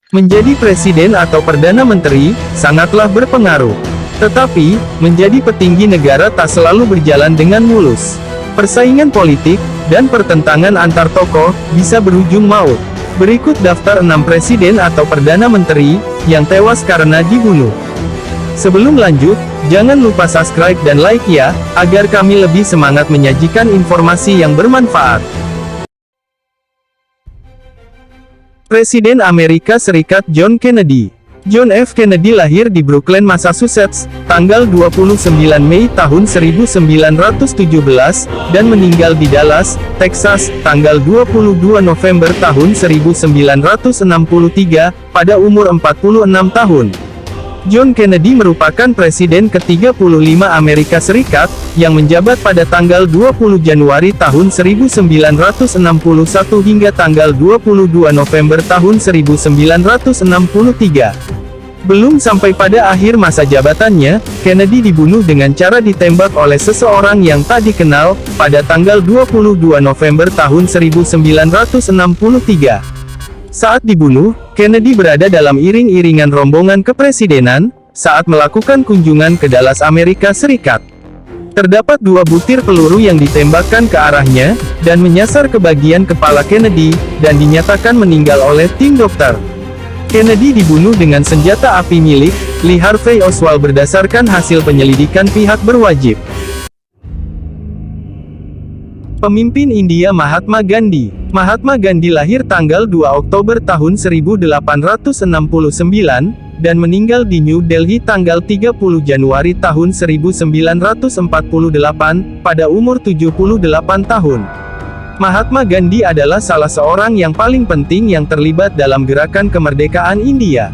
Menjadi presiden atau perdana menteri, sangatlah berpengaruh. Tetapi, menjadi petinggi negara tak selalu berjalan dengan mulus. Persaingan politik, dan pertentangan antar tokoh, bisa berujung maut. Berikut daftar 6 presiden atau perdana menteri, yang tewas karena dibunuh. Sebelum lanjut, jangan lupa subscribe dan like ya, agar kami lebih semangat menyajikan informasi yang bermanfaat. Presiden Amerika Serikat John Kennedy. John F. Kennedy lahir di Brookline, Massachusetts, tanggal 29 Mei tahun 1917, dan meninggal di Dallas, Texas, tanggal 22 November tahun 1963, pada umur 46 tahun. John Kennedy merupakan presiden ke-35 Amerika Serikat, yang menjabat pada tanggal 20 Januari tahun 1961 hingga tanggal 22 November tahun 1963. Belum sampai pada akhir masa jabatannya, Kennedy dibunuh dengan cara ditembak oleh seseorang yang tak dikenal, pada tanggal 22 November tahun 1963. Saat dibunuh, Kennedy berada dalam iring-iringan rombongan kepresidenan, saat melakukan kunjungan ke Dallas, Amerika Serikat. Terdapat 2 butir peluru yang ditembakkan ke arahnya, dan menyasar ke bagian kepala Kennedy, dan dinyatakan meninggal oleh tim dokter. Kennedy dibunuh dengan senjata api milik Lee Harvey Oswald berdasarkan hasil penyelidikan pihak berwajib. Pemimpin India Mahatma Gandhi. Mahatma Gandhi lahir tanggal 2 Oktober tahun 1869, dan meninggal di New Delhi tanggal 30 Januari tahun 1948, pada umur 78 tahun. Mahatma Gandhi adalah salah seorang yang paling penting yang terlibat dalam gerakan kemerdekaan India.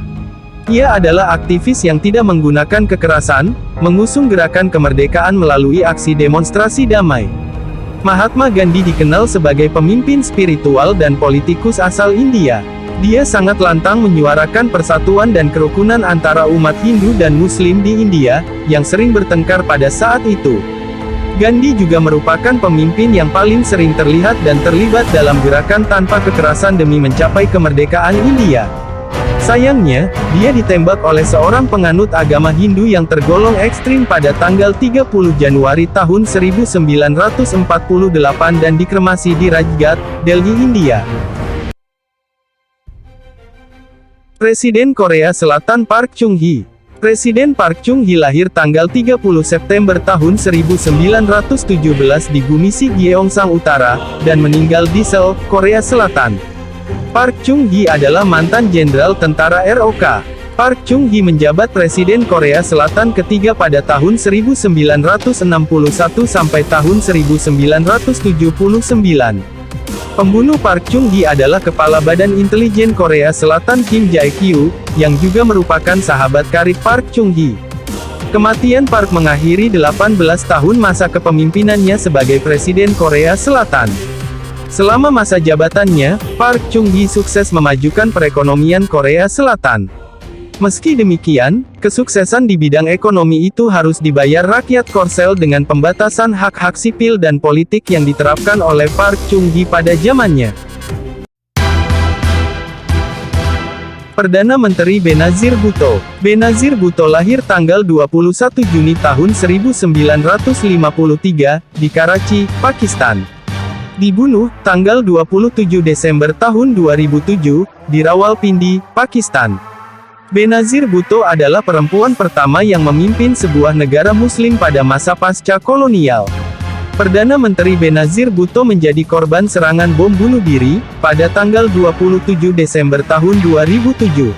Ia adalah aktivis yang tidak menggunakan kekerasan, mengusung gerakan kemerdekaan melalui aksi demonstrasi damai. Mahatma Gandhi dikenal sebagai pemimpin spiritual dan politikus asal India. Dia sangat lantang menyuarakan persatuan dan kerukunan antara umat Hindu dan Muslim di India, yang sering bertengkar pada saat itu. Gandhi juga merupakan pemimpin yang paling sering terlihat dan terlibat dalam gerakan tanpa kekerasan demi mencapai kemerdekaan India. Sayangnya, dia ditembak oleh seorang penganut agama Hindu yang tergolong ekstrim pada tanggal 30 Januari tahun 1948 dan dikremasi di Rajghat, Delhi, India. Presiden Korea Selatan Park Chung-hee. Presiden Park Chung-hee lahir tanggal 30 September tahun 1917 di Gumisi, Gyeongsang Utara, dan meninggal di Seoul, Korea Selatan. Park Chung-hee adalah mantan jenderal tentara ROK. Park Chung-hee menjabat Presiden Korea Selatan ketiga pada tahun 1961 sampai tahun 1979. Pembunuh Park Chung-hee adalah Kepala Badan Intelijen Korea Selatan Kim Jae-kyu, yang juga merupakan sahabat karib Park Chung-hee. Kematian Park mengakhiri 18 tahun masa kepemimpinannya sebagai Presiden Korea Selatan. Selama masa jabatannya, Park Chung-hee sukses memajukan perekonomian Korea Selatan. Meski demikian, kesuksesan di bidang ekonomi itu harus dibayar rakyat Korsel dengan pembatasan hak-hak sipil dan politik yang diterapkan oleh Park Chung-hee pada zamannya. Perdana Menteri Benazir Bhutto. Benazir Bhutto lahir tanggal 21 Juni tahun 1953, di Karachi, Pakistan. Dibunuh, tanggal 27 Desember tahun 2007, di Rawalpindi, Pakistan. Benazir Bhutto adalah perempuan pertama yang memimpin sebuah negara muslim pada masa pasca kolonial. Perdana Menteri Benazir Bhutto menjadi korban serangan bom bunuh diri, pada tanggal 27 Desember tahun 2007.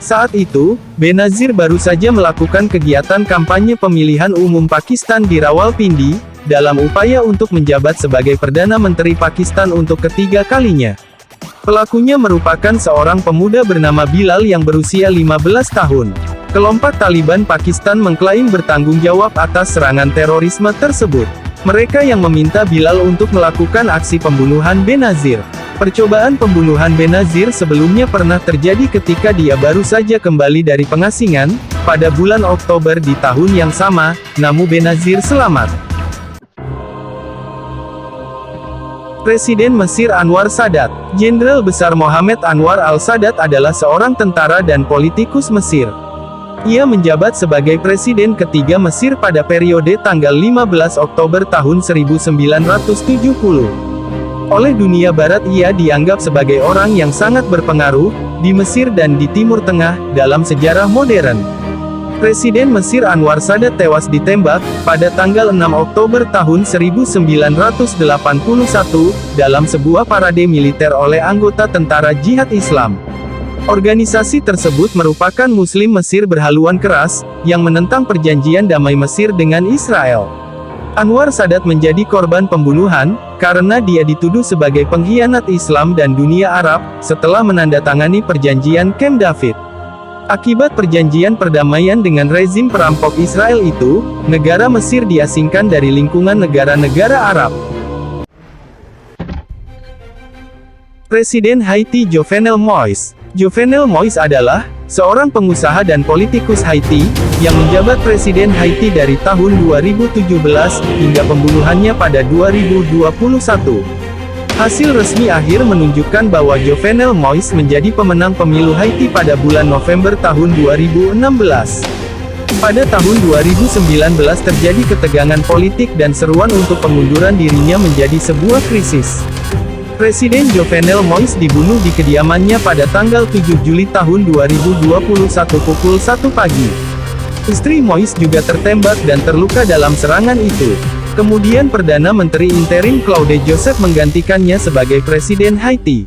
Saat itu, Benazir baru saja melakukan kegiatan kampanye pemilihan umum Pakistan di Rawalpindi, dalam upaya untuk menjabat sebagai Perdana Menteri Pakistan untuk ketiga kalinya. Pelakunya merupakan seorang pemuda bernama Bilal yang berusia 15 tahun. Kelompok Taliban Pakistan mengklaim bertanggung jawab atas serangan terorisme tersebut. Mereka yang meminta Bilal untuk melakukan aksi pembunuhan Benazir. Percobaan pembunuhan Benazir sebelumnya pernah terjadi ketika dia baru saja kembali dari pengasingan, pada bulan Oktober di tahun yang sama, namun Benazir selamat. Presiden Mesir Anwar Sadat. Jenderal Besar Mohamed Anwar al-Sadat adalah seorang tentara dan politikus Mesir. Ia menjabat sebagai presiden ketiga Mesir pada periode tanggal 15 Oktober tahun 1970. Oleh dunia barat ia dianggap sebagai orang yang sangat berpengaruh, di Mesir dan di Timur Tengah, dalam sejarah modern. Presiden Mesir Anwar Sadat tewas ditembak, pada tanggal 6 Oktober tahun 1981, dalam sebuah parade militer oleh anggota tentara Jihad Islam. Organisasi tersebut merupakan Muslim Mesir berhaluan keras, yang menentang perjanjian damai Mesir dengan Israel. Anwar Sadat menjadi korban pembunuhan, karena dia dituduh sebagai pengkhianat Islam dan dunia Arab, setelah menandatangani perjanjian Camp David. Akibat perjanjian perdamaian dengan rezim perampok Israel itu, negara Mesir diasingkan dari lingkungan negara-negara Arab. Presiden Haiti Jovenel Moïse. Jovenel Moïse adalah seorang pengusaha dan politikus Haiti, yang menjabat presiden Haiti dari tahun 2017, hingga pembunuhannya pada 2021. Hasil resmi akhir menunjukkan bahwa Jovenel Moïse menjadi pemenang pemilu Haiti pada bulan November tahun 2016. Pada tahun 2019 terjadi ketegangan politik dan seruan untuk pengunduran dirinya menjadi sebuah krisis. Presiden Jovenel Moïse dibunuh di kediamannya pada tanggal 7 Juli tahun 2021 pukul 1 pagi. Istri Moïse juga tertembak dan terluka dalam serangan itu. Kemudian Perdana Menteri interim Claude Joseph menggantikannya sebagai Presiden Haiti.